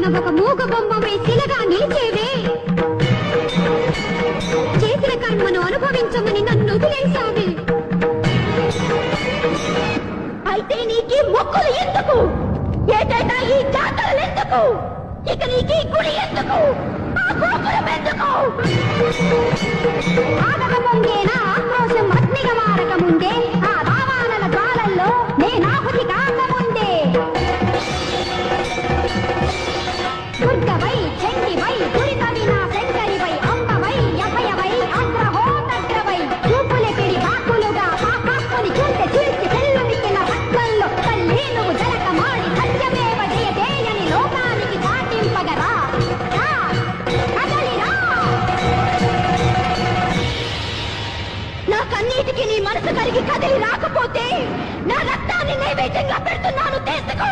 పక్కన ఒక మూగ బొమ్మవే శిలగా నిలిచేవే. చేసిన కర్మను అనుభవించమని నన్ను వదిలేశావే. అయితే నీకీ మొక్కులు ఎందుకు? ఏటైనా ఈ జాతరలు ఎందుకు? ఇక నీకీ గుడి ఎందుకు? ఆ గోపురం ఎందుకు? ఆగక ముందే నా ఆక్రోశం అగ్నిగా మారక ముందే, ఆ భావానల జ్వాలల్లో నేనాహుతి కాకముందే, దుర్గవై చండివై దురితవినా శంకరివై అంబవై అభయవై అగ్రహోదగ్రవై చూపులెపిడి కాకులుగా పాపాత్మని చూస్తే చీల్చి తెల్లుమిక్కిన రక్తంలో తల్లి నువ్వు జలక మాడి సత్యమేవ జయదేయని లోకానికి చాటింపగరా. నా కన్నీటికి నీ మనసు కరిగి కదిలి రాకపోతే నా రక్తాన్ని నైవేద్యంగా పెడుతున్నాను, తీసుకో.